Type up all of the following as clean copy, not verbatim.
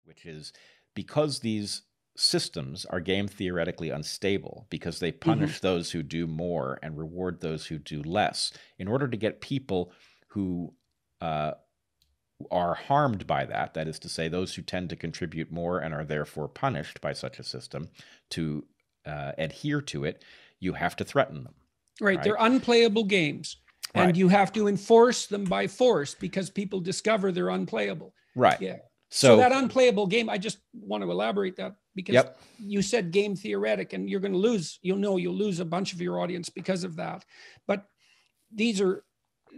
which is because these systems are game theoretically unstable, because they punish those who do more and reward those who do less, in order to get people who are harmed by that, that is to say, those who tend to contribute more and are therefore punished by such a system, to adhere to it, you have to threaten them. Right. They're unplayable games. And you have to enforce them by force because people discover they're unplayable. Right. Yeah. So that unplayable game, I just want to elaborate that because you said game theoretic and you're going to lose, you'll lose a bunch of your audience because of that. But these are,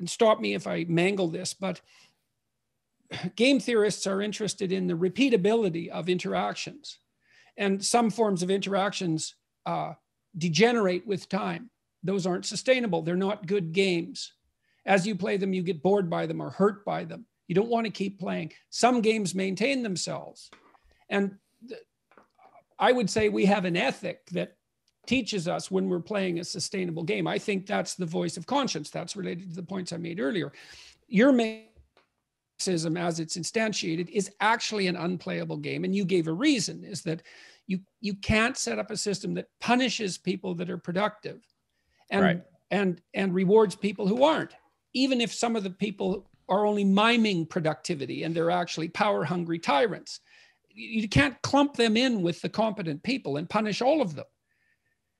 stop me if I mangle this, but game theorists are interested in the repeatability of interactions. And some forms of interactions degenerate with time. Those aren't sustainable. They're not good games. As you play them, you get bored by them or hurt by them. You don't want to keep playing. Some games maintain themselves. And I would say we have an ethic that teaches us when we're playing a sustainable game. I think that's the voice of conscience. That's related to the points I made earlier. Your Marxism, as it's instantiated, is actually an unplayable game. And you gave a reason, is that you can't set up a system that punishes people that are productive and rewards people who aren't, even if some of the people are only miming productivity and they're actually power-hungry tyrants. You can't clump them in with the competent people and punish all of them.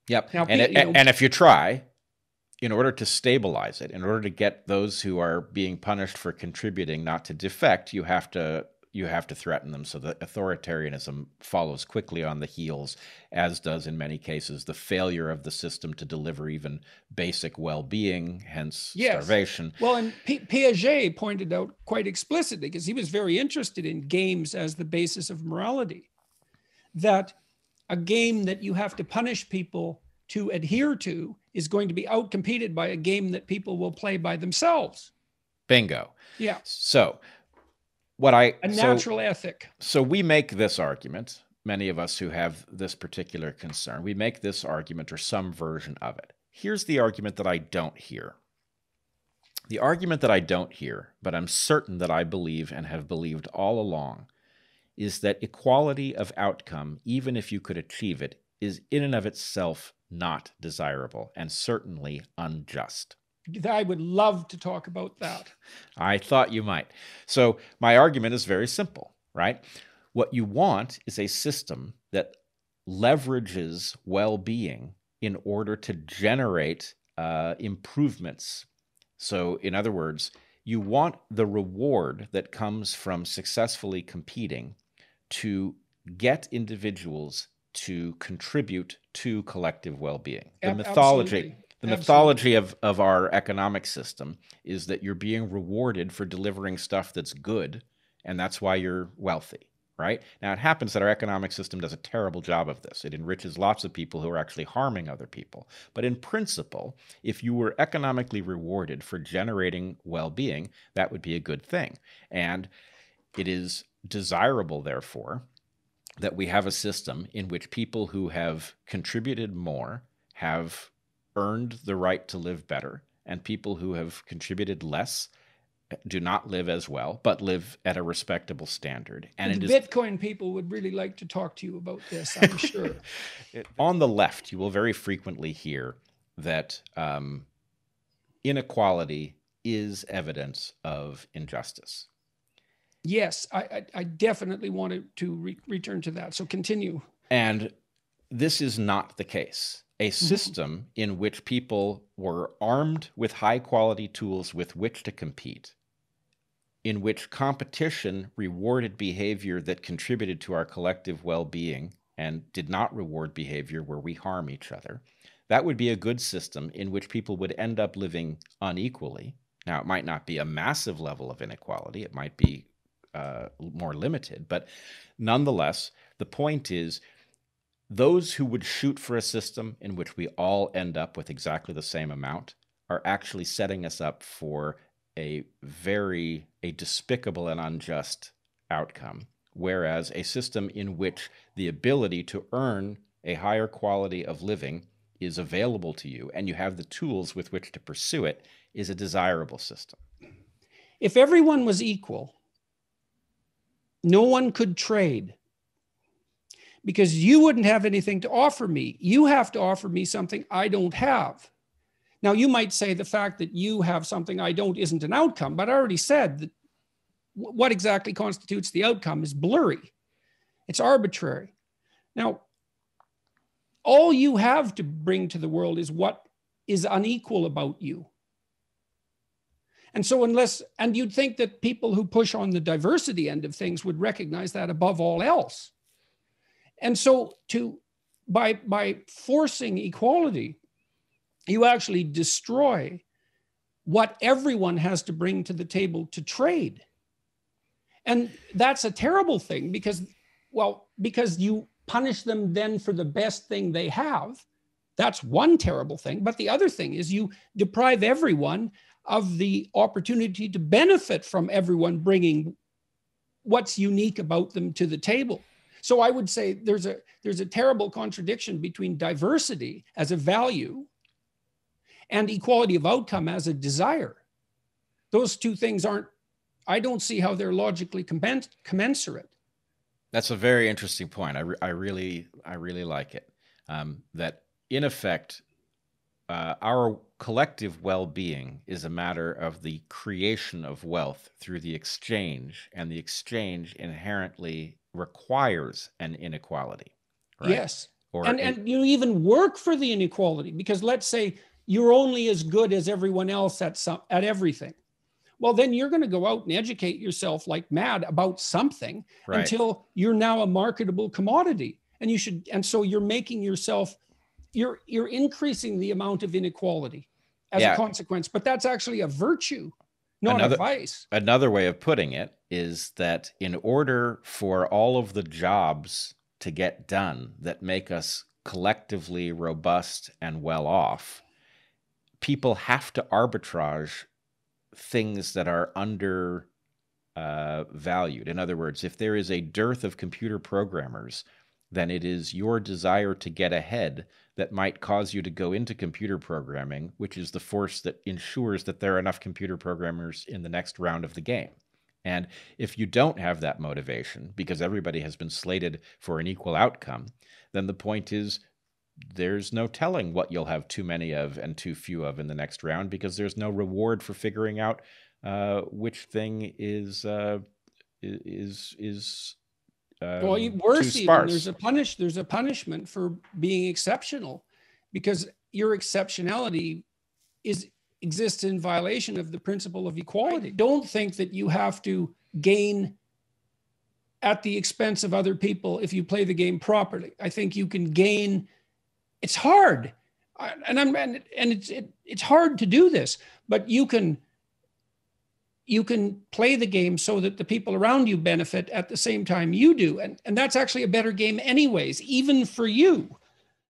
Yep. Now, and if you try, in order to stabilize it, in order to get those who are being punished for contributing not to defect, you have to threaten them so that authoritarianism follows quickly on the heels, as does in many cases the failure of the system to deliver even basic well-being, hence starvation. Well, and Piaget pointed out quite explicitly, because he was very interested in games as the basis of morality, that a game that you have to punish people to adhere to is going to be outcompeted by a game that people will play by themselves. Bingo. Yeah. So a natural ethic. So we make this argument, many of us who have this particular concern, we make this argument or some version of it. Here's the argument that I don't hear. The argument that I don't hear, but I'm certain that I believe and have believed all along, is that equality of outcome, even if you could achieve it, is in and of itself not desirable and certainly unjust. I would love to talk about that. I thought you might. So my argument is very simple, right? What you want is a system that leverages well-being in order to generate improvements. So in other words, you want the reward that comes from successfully competing to get individuals to contribute to collective well-being. The mythology. The mythology of our economic system is that you're being rewarded for delivering stuff that's good, and that's why you're wealthy, right? Now, it happens that our economic system does a terrible job of this. It enriches lots of people who are actually harming other people. But in principle, if you were economically rewarded for generating well-being, that would be a good thing. And it is desirable, therefore, that we have a system in which people who have contributed more have earned the right to live better, and people who have contributed less do not live as well, but live at a respectable standard. And the Bitcoin people would really like to talk to you about this, I'm sure. On the left, you will very frequently hear that inequality is evidence of injustice. Yes, I definitely wanted to return to that. So continue. And this is not the case. A system in which people were armed with high-quality tools with which to compete, in which competition rewarded behavior that contributed to our collective well-being and did not reward behavior where we harm each other, that would be a good system in which people would end up living unequally. Now, it might not be a massive level of inequality. It might be more limited. But nonetheless, the point is, those who would shoot for a system in which we all end up with exactly the same amount are actually setting us up for a despicable and unjust outcome. Whereas a system in which the ability to earn a higher quality of living is available to you and you have the tools with which to pursue it is a desirable system. If everyone was equal, no one could trade because you wouldn't have anything to offer me. You have to offer me something I don't have. Now, you might say the fact that you have something I don't isn't an outcome, but I already said that what exactly constitutes the outcome is blurry. It's arbitrary. Now, all you have to bring to the world is what is unequal about you. And so and you'd think that people who push on the diversity end of things would recognize that above all else. And so by forcing equality, you actually destroy what everyone has to bring to the table to trade. And that's a terrible thing because you punish them then for the best thing they have. That's one terrible thing. But the other thing is you deprive everyone of the opportunity to benefit from everyone bringing what's unique about them to the table. So I would say there's a terrible contradiction between diversity as a value and equality of outcome as a desire. Those two things I don't see how they're logically commensurate. That's a very interesting point. I really like it. That in effect, our collective well-being is a matter of the creation of wealth through the exchange, and the exchange inherently requires an inequality. Right? Yes, and you even work for the inequality because let's say you're only as good as everyone else at everything. Well, then you're going to go out and educate yourself like mad about something until you're now a marketable commodity. And so you're making yourself, you're increasing the amount of inequality as a consequence, but that's actually a virtue, not a vice. Another way of putting it is that in order for all of the jobs to get done that make us collectively robust and well off, people have to arbitrage things that are under valued. In other words, if there is a dearth of computer programmers, then it is your desire to get ahead that might cause you to go into computer programming, which is the force that ensures that there are enough computer programmers in the next round of the game. And if you don't have that motivation, because everybody has been slated for an equal outcome, then the point is there's no telling what you'll have too many of and too few of in the next round, because there's no reward for figuring out which thing is well, worse even, there's a punishment for being exceptional, because your exceptionality exists in violation of the principle of equality. I don't think that you have to gain at the expense of other people if you play the game properly. I think you can gain. It's hard, and it's hard to do this, but you can play the game so that the people around you benefit at the same time you do, and that's actually a better game anyways, even for you.